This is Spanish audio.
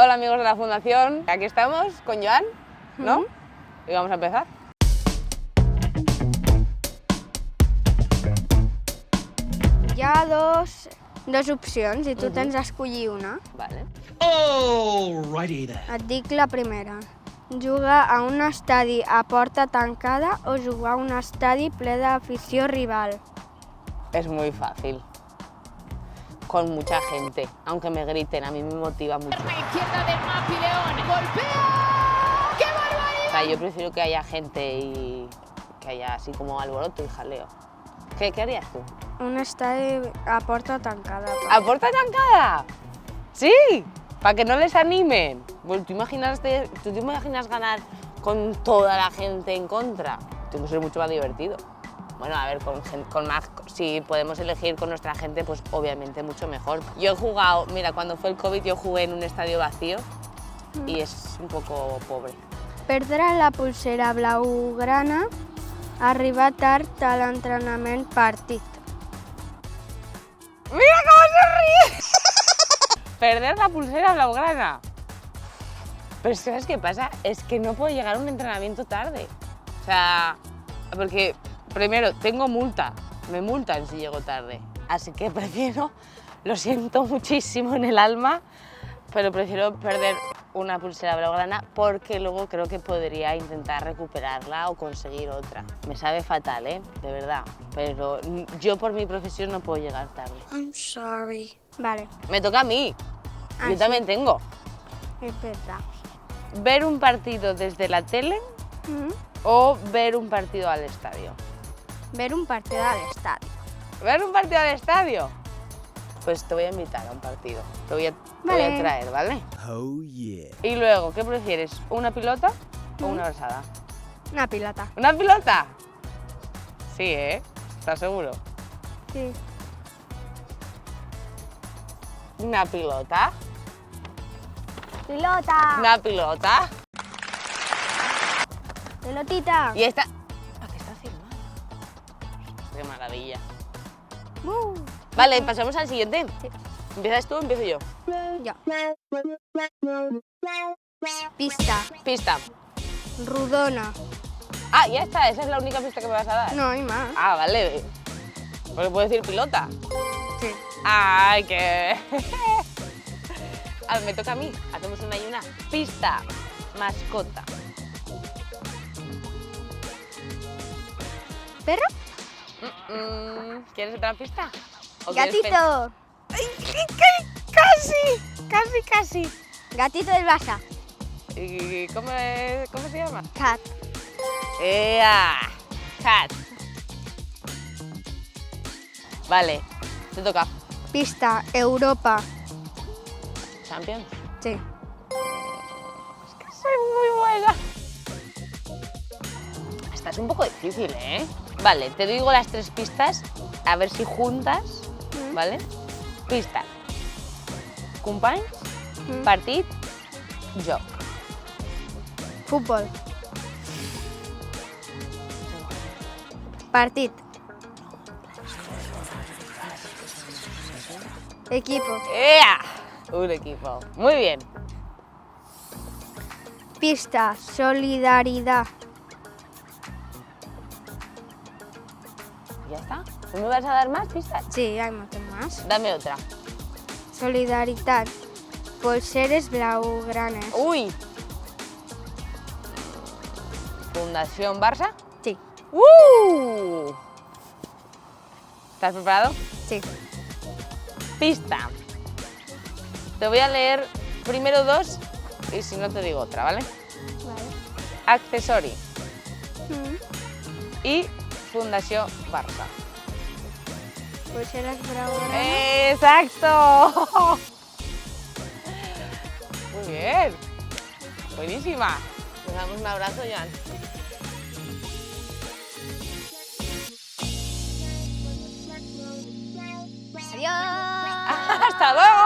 Hola amigos de la Fundación, aquí estamos con Joan, ¿no? Y vamos a empezar. Hi ha dos opcions i tu tens d'escollir una. Vale. Alrighty then. Et dic la primera. Jugar a un estadi a porta tancada o jugar a un estadi ple d'afició rival. Es muy fácil. Con mucha gente, aunque me griten, a mí me motiva mucho. Izquierda del Mapi León, golpea. ¡Qué barbaridad! O sea, yo prefiero que haya gente y que haya así como alboroto y jaleo. ¿Qué harías tú? Un estadi a porta tancada. ¿A puerta tancada? Sí, para que no les animen. Pues, ¿tú te imaginas ganar con toda la gente en contra? Tiene que ser mucho más divertido. Bueno, a ver, si podemos elegir con nuestra gente, pues obviamente mucho mejor. Yo he jugado, mira, cuando fue el COVID yo jugué en un estadio vacío y es un poco pobre. Perdre la pulsera blaugrana, arribar tard a l'entrenament partit. ¡Mira cómo se ríe! Perder la pulsera blaugrana. Pero ¿sabes qué pasa? Es que no puedo llegar a un entrenamiento tarde. O sea, porque primero tengo multa, me multan si llego tarde. Así que prefiero, lo siento muchísimo en el alma, pero prefiero perder una pulsera blaugrana porque luego creo que podría intentar recuperarla o conseguir otra. Me sabe fatal, de verdad, pero yo por mi profesión no puedo llegar tarde. I'm sorry. Vale, Me toca a mí, Ah, yo sí. también tengo. es verdad. ¿Ver un partido desde la tele o ver un partido al estadio? Ver un partit a l'estadi. ¿Ver un partido al estadio? Pues te voy a invitar a un partido, te voy a traer, ¿vale? Oh yeah. Y luego, ¿qué prefieres? ¿Una pilota o una brasada? Una pilota. ¿Una pilota? Sí, ¿Estás seguro? Sí. ¿Una pilota? Pilota! ¿Una pilota? Pelotita! Y esta... ¿A qué está firmada? ¡Qué maravilla! Vale, pasamos al siguiente. Sí. ¿Empiezas tú o empiezo yo? Jo. Pista. Pista. Rodona. Ah, ya está, esa es la única pista que me vas a dar. No hay más. Ah, vale. Porque puedo decir pilota. Sí. ¡Ay, qué! Me toca a mí. Hacemos una y una. Pista. Mascota. ¿Perro? ¿Quieres otra pista? ¿O quieres Gatito. Casi. Gatito del Barça. ¿Y cómo se llama? Cat. ¡Ea! Cat. Vale, te toca. Pista. Europa. Champions. Sí. Soy muy buena. Esta es un poco difícil, ¿eh? Vale, te digo las tres pistas, a ver si juntas, ¿vale? Pista. Companys, partit, joc. Futbol. Partit. Equipo. ¡Ea! Un equipo. Muy bien. Pista. Solidaridad. ¿Ya está? ¿No me vas a dar más pistas? Sí, hay muchos más. Dame otra. Solidaritat. Polseres blaugranes. ¡Uy! Fundación Barça. Sí. ¿Estás preparado? Sí. Pista. Te voy a leer primero dos y si no te digo otra, ¿vale? Vale. Accessori y Fundación Barça. Polseres blaugranes. ¡Exacto! Muy bien. Buenísima. Nos damos un abrazo, Joan. Adiós. ¡Hasta luego!